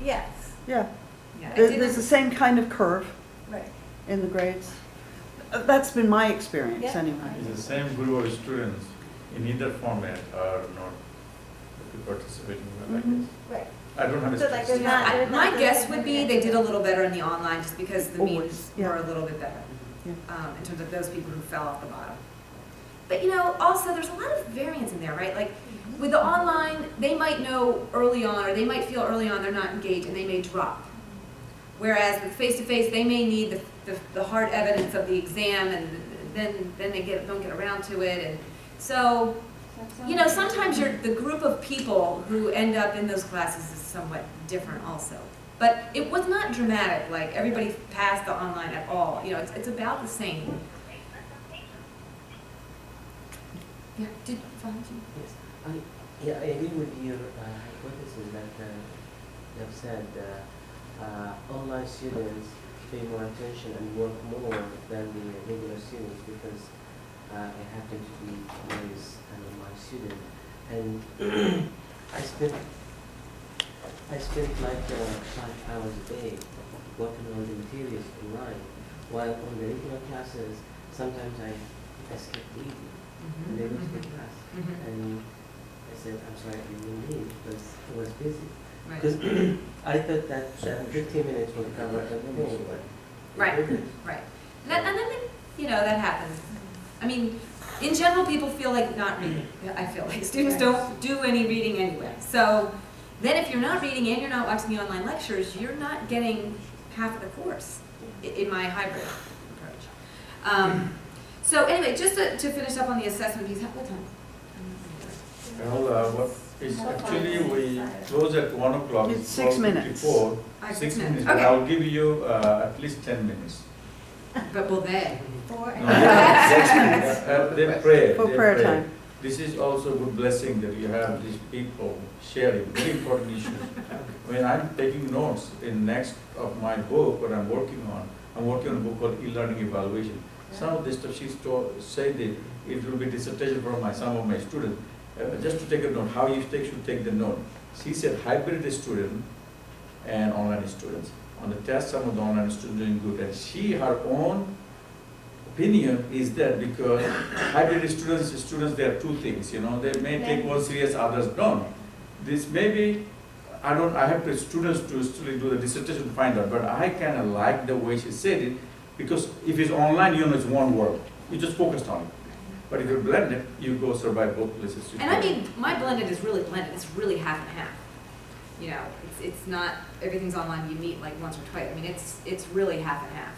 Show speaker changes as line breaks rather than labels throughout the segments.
Yes.
Yeah,
Yeah,
there's the same kind of curve
Right.
in the grades. That's been my experience
Yeah.
anyway.
Is the same group of students in either format are not participating well, I
Mhm.
guess.
Right.
I don't have a
So like
statistic.
there's not. there's
My
not
guess
this
would be they did a little better in the online just because the
Always,
means
yeah.
were a little bit better
Yeah.
in terms of those people who fell off the bottom. But you know, also there's a lot of variance in there, right? Like with the online, they might know early on, or they might feel early on they're not engaged and they may drop. Whereas with face-to-face, they may need the hard evidence of the exam and then they don't get around to it. And so, you know, sometimes the group of people who end up in those classes is somewhat different also. But it was not dramatic, like everybody passed the online at all. You know, it's about the same. Yeah, did
Yes, I agree with your hypothesis that you have said online students pay more attention and work more than the regular students because I happen to be always an online student, and I spent like 5 hours a day working on the materials online, while on the regular classes sometimes I skip reading and they go to the class. And I said, I'm sorry, I didn't leave because I was busy.
Right.
Because I thought that 15 minutes would cover everything, but it
Right.
didn't.
Right. And then, you know, that happens. I mean, in general, people feel like not reading. I feel like students don't do any reading anyway. So then if you're not reading and you're not watching the online lectures, you're not getting half of the course in my hybrid approach. So anyway, just to finish up on the assessment piece, what time?
Well, what is actually we close at 1 o'clock.
It's 6 minutes.
12:54.
6
6
minutes.
minutes, but
Okay.
I'll give you at least 10 minutes.
But will they?
Four
No,
and
6 minutes.
They pray.
For
they
prayer
pray.
time.
This is also a good blessing that you have these people sharing very important issues. When I'm taking notes in next of my book, what I'm working on a book called E-Learning Evaluation. Some of this stuff she's said that it will be dissertation from some of my students. Just to take a note, how you should take the note. She said hybrid student and online students. On the test, some of the online students doing good, and her own opinion is that because hybrid students, there are two things, you know, they may take one serious, others don't. This maybe, I have to students to still do the dissertation to find out, but I kind of like the way she said it, because if it's online, you know, it's one word, you just focused on it. But if you're blended, you go survive both places.
And I mean, my blended is really blended. It's really half and half. You know, it's not everything's online. You meet like once or twice. I mean, it's really half and half.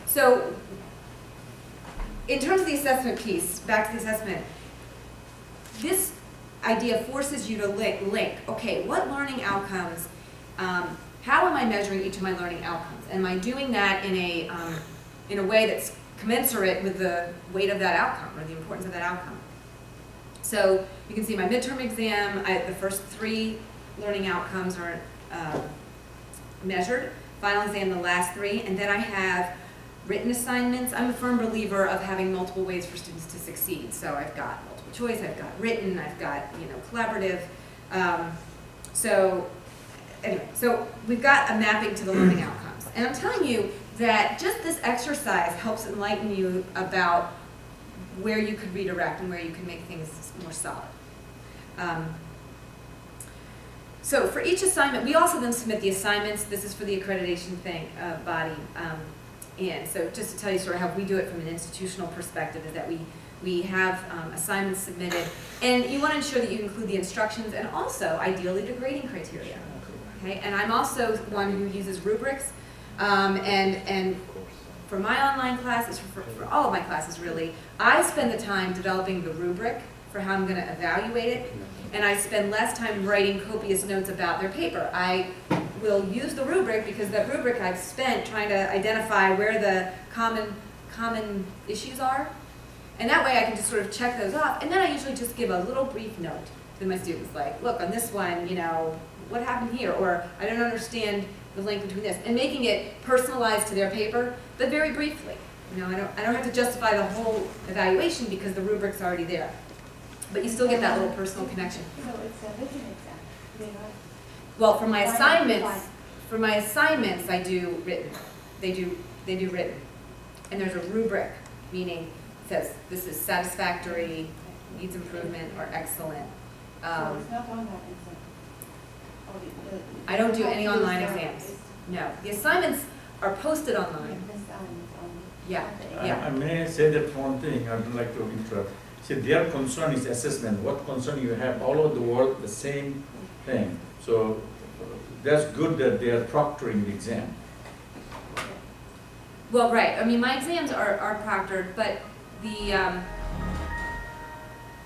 So in terms of the assessment piece, back to the assessment, this idea forces you to link. Okay, what learning outcomes? How am I measuring each of my learning outcomes? Am I doing that in a way that's commensurate with the weight of that outcome or the importance of that outcome? So you can see my midterm exam, the first 3 learning outcomes are measured, final exam the last 3, and then I have written assignments. I'm a firm believer of having multiple ways for students to succeed. So I've got multiple choice, I've got written, I've got, you know, collaborative. So anyway, so we've got a mapping to the learning outcomes. And I'm telling you that just this exercise helps enlighten you about where you could redirect and where you can make things more solid. So for each assignment, we also then submit the assignments. This is for the accreditation body. And so just to tell you sort of how we do it from an institutional perspective is that we have assignments submitted. And you want to ensure that you include the instructions and also, ideally, the grading criteria. Okay? And I'm also one who uses rubrics. And for my online classes, for all of my classes really, I spend the time developing the rubric for how I'm going to evaluate it, and I spend less time writing copious notes about their paper. I will use the rubric because that rubric I've spent trying to identify where the common issues are, and that way I can just sort of check those off, and then I usually just give a little brief note to my students, like, look, on this one, you know, what happened here, or I don't understand the link between this, and making it personalized to their paper, but very briefly. You know, I don't have to justify the whole evaluation because the rubric's already there. But you still get that little personal connection.
So it's a written exam.
Well, for my
Why not
assignments,
fine?
for my assignments, I do written. They do written. And there's a rubric, meaning it says this is satisfactory, needs improvement, or excellent.
So it's not on that exam? Oh,
I don't do any
not
online
used
exams.
it's-
No, the assignments are posted online.
This only.
Yeah,
Okay.
yeah.
I may say that one thing, I don't like to interrupt. See, their concern is assessment. What concern you have all over the world, the same thing. So that's good that they are proctoring the exam.
Well, right, I mean, my exams are proctored, but the,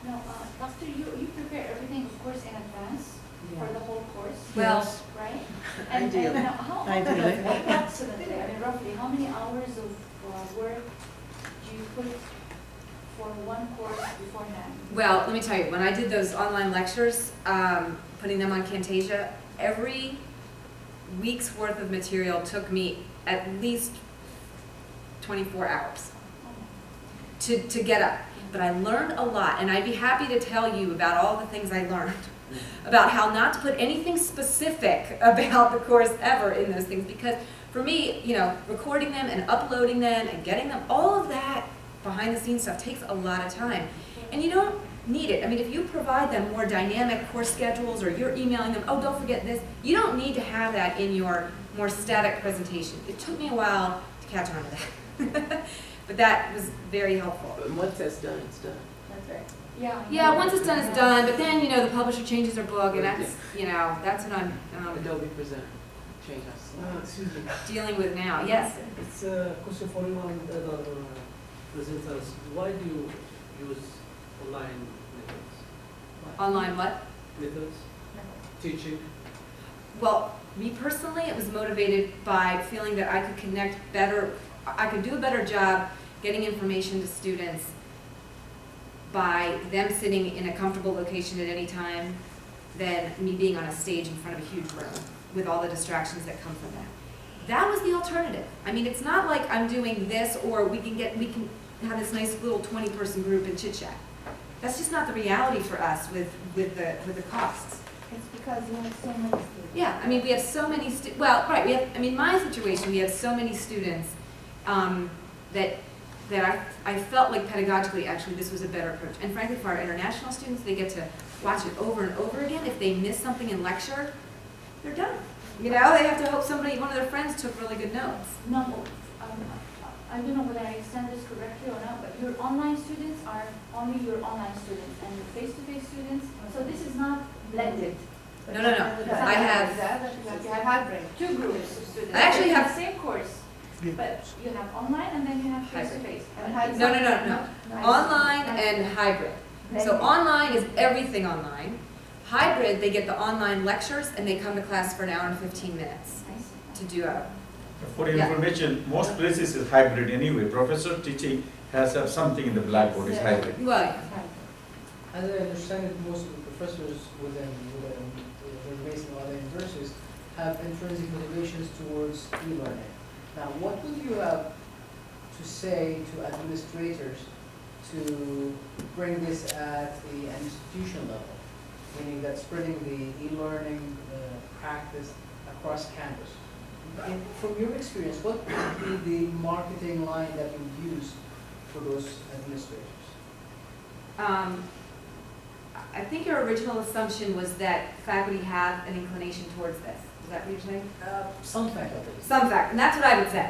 No, Doctor, you prepare everything, of course, in advance for the whole course,
well,
Yes.
right?
Ideally.
And how
Ideally.
approximately, I mean, roughly, how many hours of work do you put for one course beforehand?
well, let me tell you, when I did those online lectures, putting them on Camtasia, every week's worth of material took me at least 24 hours to get up. But I learned a lot, and I'd be happy to tell you about all the things I learned, about how not to put anything specific about the course ever in those things, because for me, you know, recording them and uploading them and getting them, all of that behind the scenes stuff takes a lot of time. And you don't need it. I mean, if you provide them more dynamic course schedules, or you're emailing them, oh, don't forget this, you don't need to have that in your more static presentation. It took me a while to catch on to that. But that was very helpful.
But once that's done, it's done.
That's right. Yeah.
Yeah, once it's done, it's done, but then, you know, the publisher changes their book, and that's, you know, that's what I'm
Adobe Present, change our slide.
Excuse me,
dealing with now. Yes?
it's a question for you and the other presenters. Why do you use online methods?
Online what?
Methods, teaching?
Well, me personally, it was motivated by feeling that I could connect better, I could do a better job getting information to students by them sitting in a comfortable location at any time than me being on a stage in front of a huge room with all the distractions that come from that. That was the alternative. I mean, it's not like I'm doing this or we can have this nice little 20-person group and chit chat. That's just not the reality for us with the costs.
It's because you have so many students.
Yeah, I mean, we have so many well, right, we have, I mean, my situation, we have so many students, that I felt like pedagogically, actually, this was a better approach. And frankly, for our international students, they get to watch it over and over again. If they miss something in lecture, they're done. You know, they have to hope one of their friends took really good notes.
No, I don't know whether I understand this correctly or not, but your online students are only your online students and your face-to-face students, so this is not blended.
No. I have,
You have hybrid, two groups of students.
I actually
They
have-
the same course, but you have online and then you have face-to-face.
no. Online and hybrid. So online is everything online. Hybrid, they get the online lectures and they come to class for an hour and 15 minutes to do a,
For your
Yeah.
information, most places is hybrid anyway. Professor teaching has to have something in the blackboard, is hybrid.
well, yeah.
As I understand it, most of the professors within based on other universities have intrinsic motivations towards e-learning. Now, what would you have to say to administrators to bring this at the institution level, meaning that spreading the e-learning practice across campus? From your experience, what would be the marketing line that you would use for those administrators?
I think your original assumption was that faculty have an inclination towards this. Is that what you're saying?
Some faculty.
Some faculty, and that's what I would say.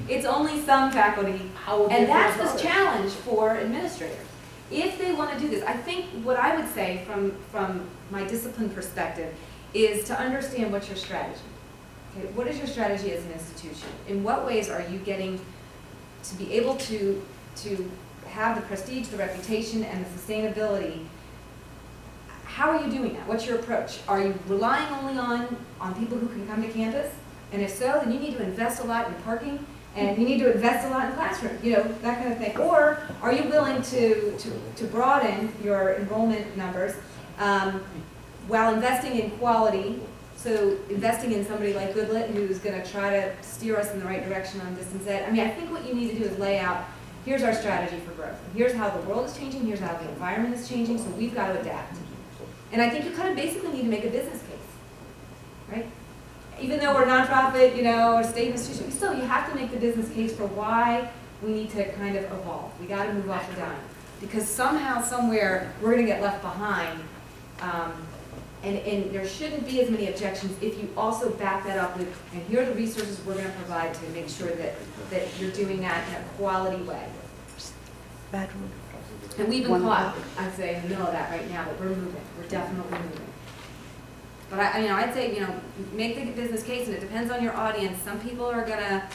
It's only some faculty,
How would
and
they
that's
approach
the
others?
challenge for administrators. If they want to do this, I think what I would say from my discipline perspective is to understand what's your strategy. Okay, what is your strategy as an institution? In what ways are you getting to be able to have the prestige, the reputation, and the sustainability? How are you doing that? What's your approach? Are you relying only on people who can come to campus? And if so, then you need to invest a lot in parking, and you need to invest a lot in classrooms, you know, that kind of thing. Or are you willing to broaden your enrollment numbers while investing in quality? So investing in somebody like Goodlet, who's going to try to steer us in the right direction on distance ed. I mean, I think what you need to do is lay out, here's our strategy for growth. Here's how the world is changing. Here's how the environment is changing. So we've got to adapt. And I think you kind of basically need to make a business case. even though we're nonprofit, you know, or state institution, you have to make the business case for why we need to kind of evolve. We gotta move off the dime. Because somehow, somewhere, we're gonna get left behind. And there shouldn't be as many objections if you also back that up with, and here are the resources we're gonna provide to make sure that you're doing that in a quality way.
Bad room.
And we've been
One
caught,
copy.
I'd say, in the middle of that right now, but we're moving, we're definitely moving. But I'd say, make the business case, and it depends on your audience. Some people are gonna,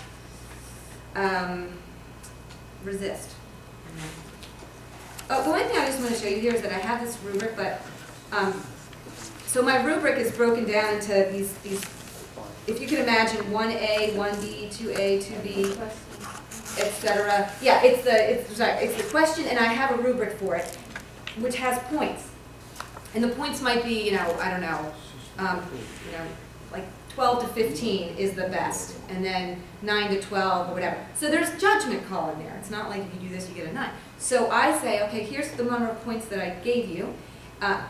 resist. Oh, the one thing I just want to show you here is that I have this rubric, but, so my rubric is broken down into these, if you can imagine, 1A, 1B, 2A, 2B, etc. Yeah, it's the question, and I have a rubric for it, which has points. And the points might be, I don't know, like 12 to 15 is the best, and then 9 to 12 or whatever. So there's judgment call in there. It's not like if you do this, you get a 9. So I say, okay, here's the number of points that I gave you.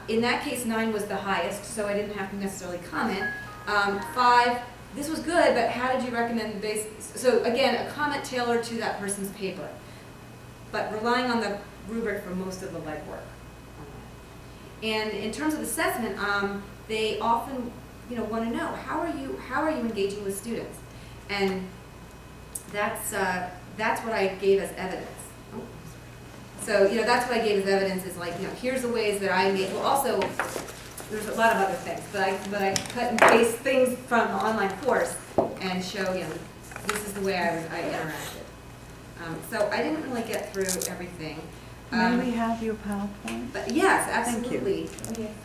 In that case, 9 was the highest, so I didn't have to necessarily comment. 5, this was good, but how did you recommend the base? So again, a comment tailored to that person's paper, but relying on the rubric for most of the legwork. And in terms of assessment, they often, want to know how are you engaging with students, and that's what I gave as evidence. So that's what I gave as evidence is like here's the ways that I engage. Well, also there's a lot of other things, but I cut and paste things from the online course and show this is the way I interacted. So I didn't really get through everything.
May we have your PowerPoint?
But yes,
Thank you.
absolutely.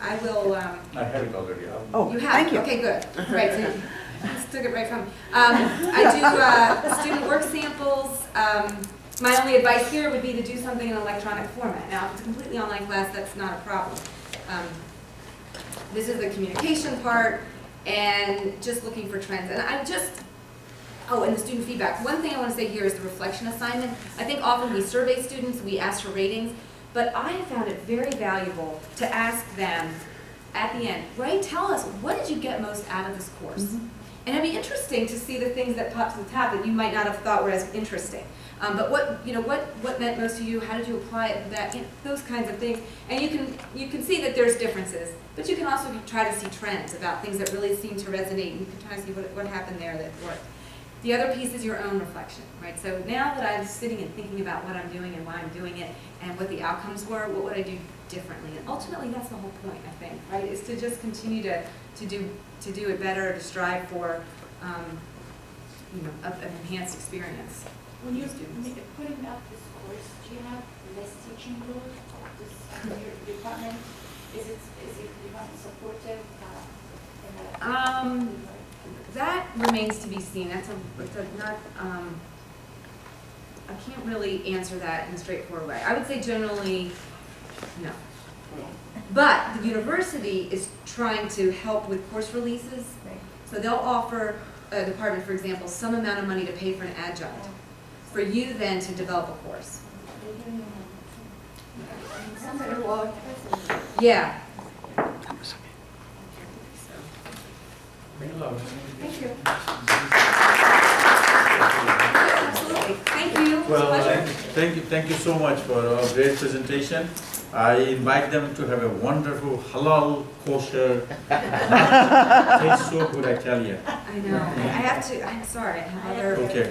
I will.
I have it already.
Oh,
You have?
thank you.
Okay, good. Right, so you just took it right from me. I do student work samples. My only advice here would be to do something in electronic format. Now, if it's a completely online class, that's not a problem. This is the communication part, and just looking for trends. And and the student feedback. One thing I want to say here is the reflection assignment. I think often we survey students, we ask for ratings, but I have found it very valuable to ask them at the end, right, tell us, what did you get most out of this course?
Mm-hmm.
And it'd be interesting to see the things that pop to the top that you might not have thought were as interesting. But what meant most to you? How did you apply it? That those kinds of things, and you can see that there's differences, but you can also try to see trends about things that really seem to resonate, and you can try to see what happened there that worked. The other piece is your own reflection, right? So now that I'm sitting and thinking about what I'm doing and why I'm doing it, and what the outcomes were, what would I do differently? And ultimately, that's the whole point, I think, right? Is to just continue to do it better, to strive for an enhanced experience.
When you're
Students.
putting up this course, do you have less teaching load of this, your department? Is it department supportive?
That remains to be seen. That's not, I can't really answer that in a straightforward way. I would say generally, no. But the university is trying to help with course releases. So they'll offer a department, for example, some amount of money to pay for an adjunct, for you then to develop a course. Yeah.
Thank you.
Absolutely. Thank you. It's a
Well,
pleasure.
thank you so much for a great presentation. I invite them to have a wonderful halal kosher. Tastes so good, I tell you.
I know. I have to, I'm sorry, I have other.
Okay.